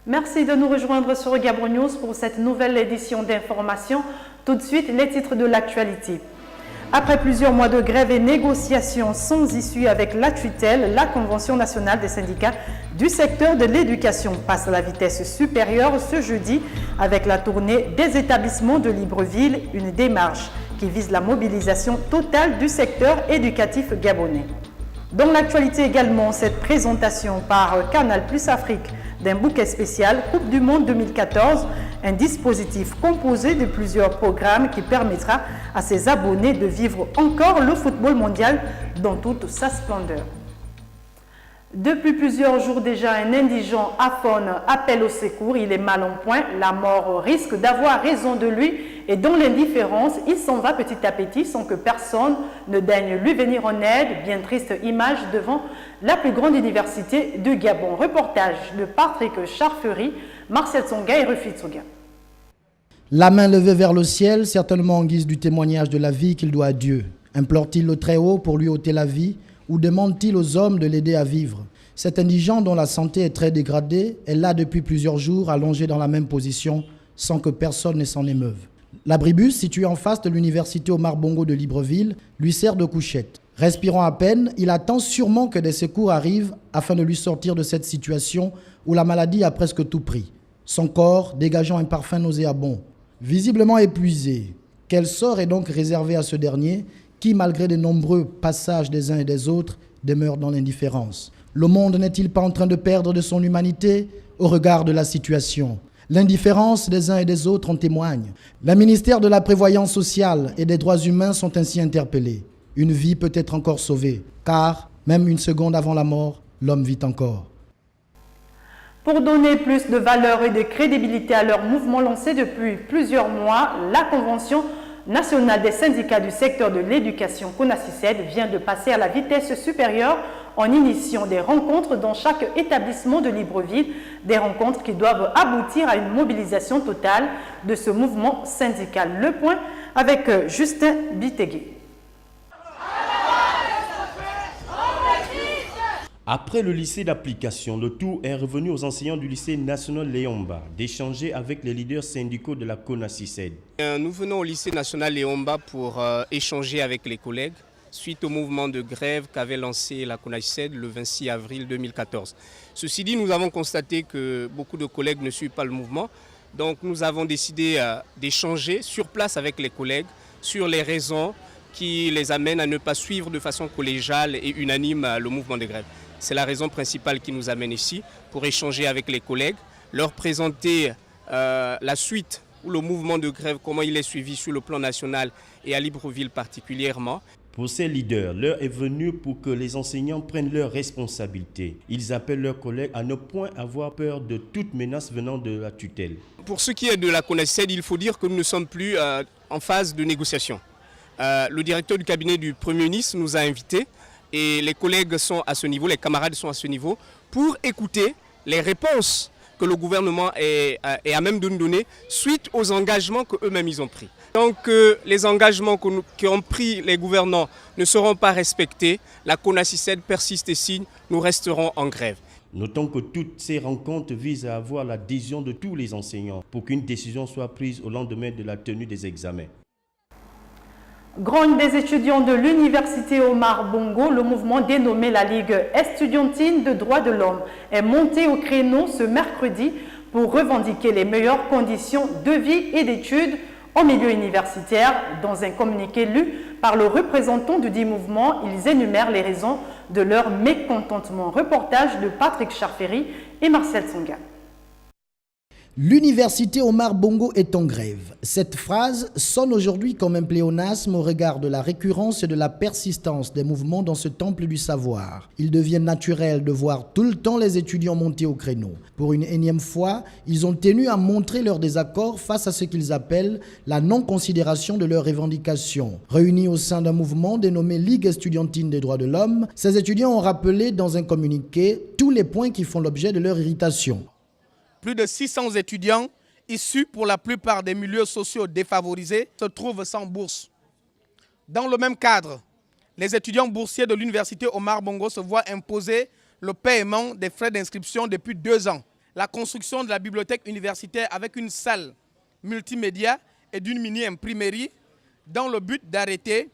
Merci de nous rejoindre sur Gabon News pour cette nouvelle édition d'information. Tout de suite, les titres de l'actualité. Après plusieurs mois de grève et négociations sans issue avec la tutelle, la Convention nationale des syndicats du secteur de l'éducation passe à la vitesse supérieure ce jeudi avec la tournée des établissements de Libreville, une démarche qui vise la mobilisation totale du secteur éducatif gabonais. Dans l'actualité également, cette présentation par Canal Plus Afrique d'un bouquet spécial Coupe du Monde 2014, un dispositif composé de plusieurs programmes qui permettra à ses abonnés de vivre encore le football mondial dans toute sa splendeur. Depuis plusieurs jours déjà, un indigent aphone appelle au secours. Il est mal en point. La mort risque d'avoir raison de lui et dans l'indifférence, il s'en va petit à petit sans que personne ne daigne lui venir en aide. Bien triste image devant la plus grande université du Gabon. Reportage de Patrick Charfery, Marcel Tsonga et Rufi Tsuga. La main levée vers le ciel, certainement en guise du témoignage de la vie qu'il doit à Dieu. Implore-t-il le Très-Haut pour lui ôter la vie ou demande-t-il aux hommes de l'aider à vivre? Cet indigent dont la santé est très dégradée est là depuis plusieurs jours, allongé dans la même position, sans que personne ne s'en émeuve. L'abribus, situé en face de l'université Omar Bongo de Libreville, lui sert de couchette. Respirant à peine, il attend sûrement que des secours arrivent afin de lui sortir de cette situation où la maladie a presque tout pris. Son corps dégageant un parfum nauséabond. Visiblement épuisé, quel sort est donc réservé à ce dernier qui, malgré de nombreux passages des uns et des autres, demeure dans l'indifférence? Le monde n'est-il pas en train de perdre de son humanité au regard de la situation? L'indifférence des uns et des autres en témoigne. Les ministères de la Prévoyance sociale et des droits humains sont ainsi interpellés. Une vie peut être encore sauvée, car même une seconde avant la mort, l'homme vit encore. Pour donner plus de valeur et de crédibilité à leur mouvement lancé depuis plusieurs mois, la Convention nationale des syndicats du secteur de l'éducation CONACYSED vient de passer à la vitesse supérieure en initiant des rencontres dans chaque établissement de Libreville, des rencontres qui doivent aboutir à une mobilisation totale de ce mouvement syndical. Le point avec Justin Bitegué. Après le lycée d'application, le tour est revenu aux enseignants du lycée national Léomba d'échanger avec les leaders syndicaux de la CONACYSED. Nous venons au lycée national Léomba pour échanger avec les collègues suite au mouvement de grève qu'avait lancé la CONACYSED le 26 avril 2014. Ceci dit, nous avons constaté que beaucoup de collègues ne suivent pas le mouvement. Donc nous avons décidé d'échanger sur place avec les collègues sur les raisons qui les amènent à ne pas suivre de façon collégiale et unanime le mouvement de grève. C'est la raison principale qui nous amène ici, pour échanger avec les collègues, leur présenter la suite ou le mouvement de grève, comment il est suivi sur le plan national et à Libreville particulièrement. Pour ces leaders, l'heure est venue pour que les enseignants prennent leurs responsabilités. Ils appellent leurs collègues à ne point avoir peur de toute menace venant de la tutelle. Pour ce qui est de la CONACYSED, il faut dire que nous ne sommes plus en phase de négociation. Le directeur du cabinet du Premier ministre nous a invités et les collègues sont à ce niveau, les camarades sont à ce niveau, pour écouter les réponses que le gouvernement est à même de nous donner suite aux engagements qu'eux-mêmes ils ont pris. Donc les engagements qu'ont pris les gouvernants ne seront pas respectés, la CONACYSED persiste et signe, nous resterons en grève. Notons que toutes ces rencontres visent à avoir l'adhésion de tous les enseignants pour qu'une décision soit prise au lendemain de la tenue des examens. Grogne des étudiants de l'université Omar Bongo, le mouvement dénommé la Ligue estudiantine de droits de l'homme est monté au créneau ce mercredi pour revendiquer les meilleures conditions de vie et d'études au milieu universitaire. Dans un communiqué lu par le représentant du dit mouvement, ils énumèrent les raisons de leur mécontentement. Reportage de Patrick Charfery et Marcel Tsonga. L'université Omar Bongo est en grève. Cette phrase sonne aujourd'hui comme un pléonasme au regard de la récurrence et de la persistance des mouvements dans ce temple du savoir. Il devient naturel de voir tout le temps les étudiants monter au créneau. Pour une énième fois, ils ont tenu à montrer leur désaccord face à ce qu'ils appellent la non-considération de leurs revendications. Réunis au sein d'un mouvement dénommé Ligue estudiantine des droits de l'homme, ces étudiants ont rappelé dans un communiqué tous les points qui font l'objet de leur irritation. Plus de 600 étudiants, issus pour la plupart des milieux sociaux défavorisés, se trouvent sans bourse. Dans le même cadre, les étudiants boursiers de l'université Omar Bongo se voient imposer le paiement des frais d'inscription depuis 2 ans. la construction de la bibliothèque universitaire avec une salle multimédia et d'une mini-imprimerie dans le but d'arrêter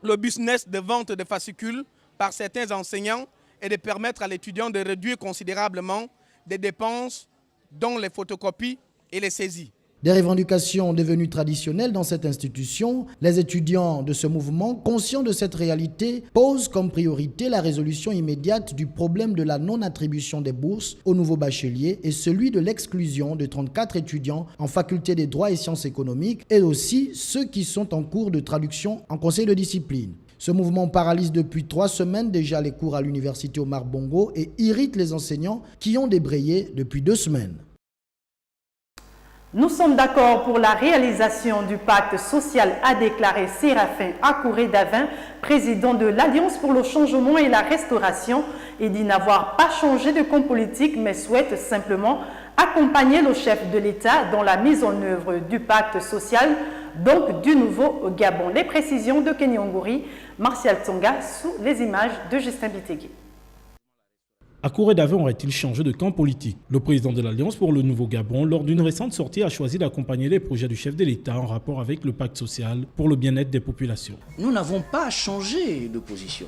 le business de vente de fascicules par certains enseignants et de permettre à l'étudiant de réduire considérablement des dépenses dont les photocopies et les saisies. Des revendications devenues traditionnelles dans cette institution, les étudiants de ce mouvement, conscients de cette réalité, posent comme priorité la résolution immédiate du problème de la non-attribution des bourses aux nouveaux bacheliers et celui de l'exclusion de 34 étudiants en faculté des droits et sciences économiques et aussi ceux qui sont en cours de traduction en conseil de discipline. Ce mouvement paralyse depuis 3 semaines déjà les cours à l'université Omar Bongo et irrite les enseignants qui ont débrayé depuis 2 semaines. Nous sommes d'accord pour la réalisation du pacte social, a déclaré Séraphin Akouré-Davin, président de l'Alliance pour le changement et la restauration, et dit n'avoir pas changé de camp politique, mais souhaite simplement accompagner le chef de l'État dans la mise en œuvre du pacte social, donc du nouveau Gabon. Les précisions de Kenny Ongouri, Martial Tsonga, sous les images de Justin Bitegui. Akouré-Davin aurait-il changé de camp politique? Le président de l'Alliance pour le Nouveau Gabon, lors d'une récente sortie, a choisi d'accompagner les projets du chef de l'État en rapport avec le pacte social pour le bien-être des populations. Nous n'avons pas changé de position.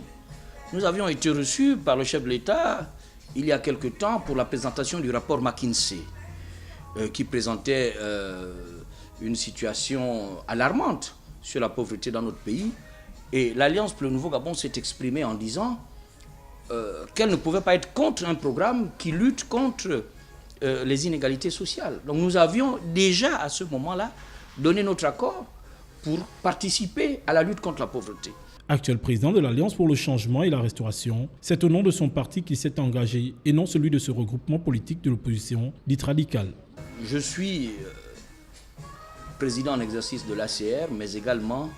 Nous avions été reçus par le chef de l'État il y a quelque temps pour la présentation du rapport McKinsey, qui présentait une situation alarmante sur la pauvreté dans notre pays. Et l'Alliance pour le Nouveau Gabon s'est exprimée en disant qu'elle ne pouvait pas être contre un programme qui lutte contre les inégalités sociales. Donc nous avions déjà à ce moment-là donné notre accord pour participer à la lutte contre la pauvreté. Actuel président de l'Alliance pour le changement et la restauration, c'est au nom de son parti qui s'est engagé et non celui de ce regroupement politique de l'opposition dite radicale. Je suis président en exercice de l'ACR, mais également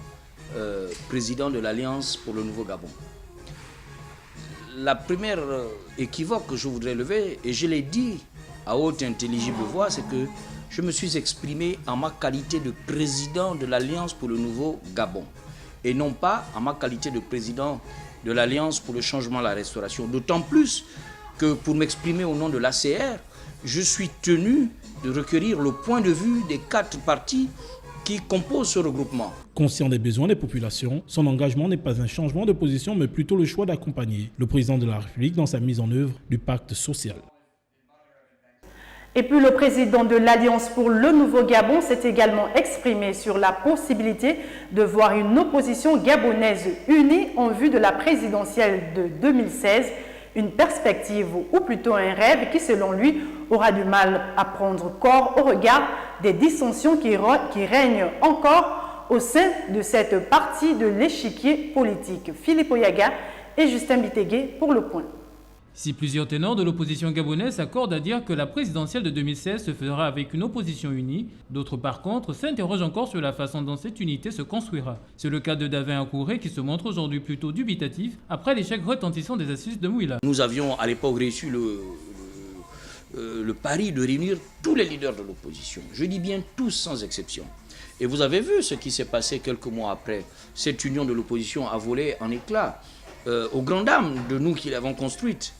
président de l'Alliance pour le Nouveau Gabon. La première équivoque que je voudrais lever, et je l'ai dit à haute et intelligible voix, c'est que je me suis exprimé en ma qualité de président de l'Alliance pour le Nouveau Gabon et non pas en ma qualité de président de l'Alliance pour le changement et la restauration. D'autant plus que pour m'exprimer au nom de l'ACR, je suis tenu de recueillir le point de vue des 4 partis qui composent ce regroupement. Conscient des besoins des populations, son engagement n'est pas un changement de position, mais plutôt le choix d'accompagner le président de la République dans sa mise en œuvre du pacte social. Et puis le président de l'Alliance pour le Nouveau Gabon s'est également exprimé sur la possibilité de voir une opposition gabonaise unie en vue de la présidentielle de 2016, une perspective ou plutôt un rêve qui, selon lui, aura du mal à prendre corps au regard des dissensions qui règnent encore au sein de cette partie de l'échiquier politique. Philippe Oyaga et Justin Bitegui pour le point. Si plusieurs ténors de l'opposition gabonaise s'accordent à dire que la présidentielle de 2016 se fera avec une opposition unie, d'autres par contre s'interrogent encore sur la façon dont cette unité se construira. C'est le cas de Davin Akouré qui se montre aujourd'hui plutôt dubitatif après l'échec retentissant des assises de Mouila. Nous avions à l'époque réussi le pari de réunir tous les leaders de l'opposition. Je dis bien tous sans exception. Et vous avez vu ce qui s'est passé quelques mois après. Cette union de l'opposition a volé en éclats aux grandes dames de nous qui l'avons construite.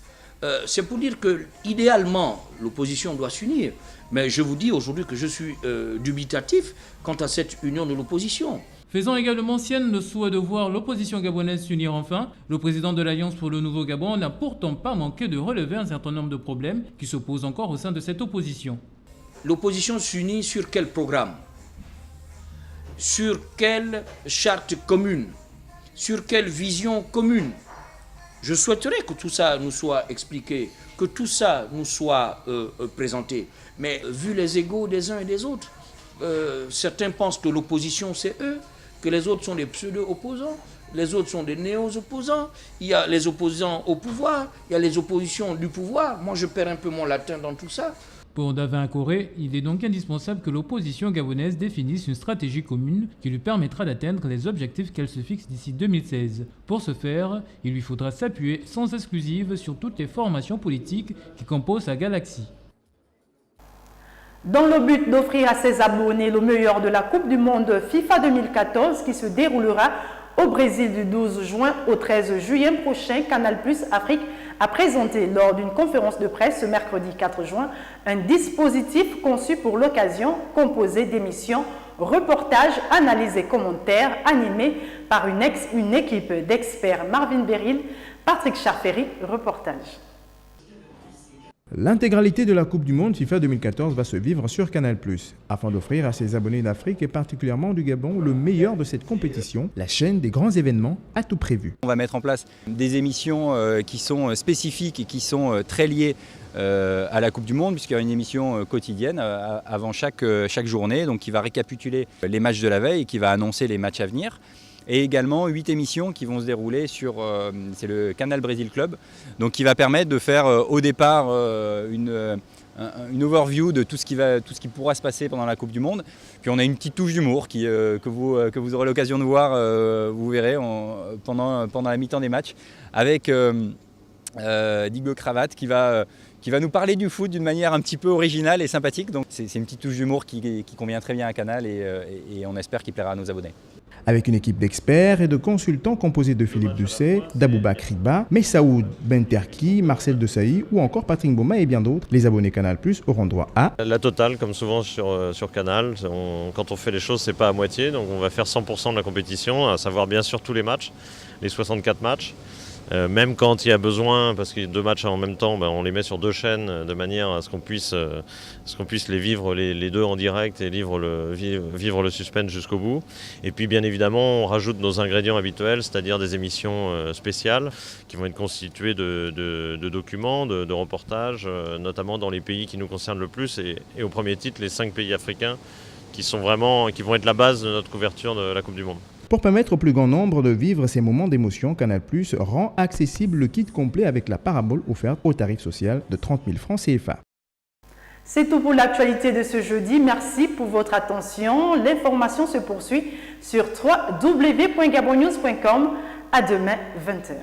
C'est pour dire que, idéalement, l'opposition doit s'unir. Mais je vous dis aujourd'hui que je suis dubitatif quant à cette union de l'opposition. Faisant également sienne le souhait de voir l'opposition gabonaise s'unir enfin, le président de l'Alliance pour le Nouveau Gabon n'a pourtant pas manqué de relever un certain nombre de problèmes qui se posent encore au sein de cette opposition. L'opposition s'unit sur quel programme? Sur quelle charte commune? Sur quelle vision commune? Je souhaiterais que tout ça nous soit expliqué, que tout ça nous soit présenté. Mais vu les égos des uns et des autres, certains pensent que l'opposition c'est eux, que les autres sont des pseudo-opposants, les autres sont des néo-opposants, il y a les opposants au pouvoir, il y a les oppositions du pouvoir. Moi je perds un peu mon latin dans tout ça. Pour Davin Akouré, il est donc indispensable que l'opposition gabonaise définisse une stratégie commune qui lui permettra d'atteindre les objectifs qu'elle se fixe d'ici 2016. Pour ce faire, il lui faudra s'appuyer sans exclusive sur toutes les formations politiques qui composent sa galaxie. Dans le but d'offrir à ses abonnés le meilleur de la Coupe du Monde FIFA 2014 qui se déroulera au Brésil du 12 juin au 13 juillet prochain, Canal+ Afrique a présenté lors d'une conférence de presse ce mercredi 4 juin un dispositif conçu pour l'occasion, composé d'émissions, reportages, analyses et commentaires animés par une équipe d'experts. Marvin Beryl, Patrick Charferi, reportage. L'intégralité de la Coupe du Monde FIFA 2014 va se vivre sur Canal+. Afin d'offrir à ses abonnés d'Afrique et particulièrement du Gabon le meilleur de cette compétition, la chaîne des grands événements a tout prévu. On va mettre en place des émissions qui sont spécifiques et qui sont très liées à la Coupe du Monde, puisqu'il y a une émission quotidienne avant chaque journée, donc qui va récapituler les matchs de la veille et qui va annoncer les matchs à venir. Et également 8 émissions qui vont se dérouler sur c'est le Canal Brésil Club, donc qui va permettre de faire au départ une overview de tout ce qui pourra se passer pendant la Coupe du Monde. Puis on a une petite touche d'humour que vous aurez l'occasion de voir, vous verrez, pendant la mi-temps des matchs, avec Digo Cravate qui va nous parler du foot d'une manière un petit peu originale et sympathique. Donc c'est une petite touche d'humour qui convient très bien à Canal et on espère qu'il plaira à nos abonnés. Avec une équipe d'experts et de consultants composée de Philippe Doucet, d'Abouba Kriba, Messaoud Benterki, Marcel Desailly ou encore Patrick Mboma et bien d'autres, les abonnés Canal+ auront droit à la totale, comme souvent sur Canal. Quand on fait les choses, c'est pas à moitié, donc on va faire 100% de la compétition, à savoir bien sûr tous les matchs, les 64 matchs. Même quand il y a besoin, parce qu'il y a 2 matchs en même temps, on les met sur 2 chaînes de manière à ce qu'on puisse les vivre les 2 en direct et vivre le suspense jusqu'au bout. Et puis bien évidemment, on rajoute nos ingrédients habituels, c'est-à-dire des émissions spéciales qui vont être constituées de documents, de reportages, notamment dans les pays qui nous concernent le plus et au premier titre les 5 pays africains qui vont être la base de notre couverture de la Coupe du Monde. Pour permettre au plus grand nombre de vivre ces moments d'émotion, Canal+ rend accessible le kit complet avec la parabole offerte au tarif social de 30 000 francs CFA. C'est tout pour l'actualité de ce jeudi. Merci pour votre attention. L'information se poursuit sur www.gabonnews.com. À demain, 20h.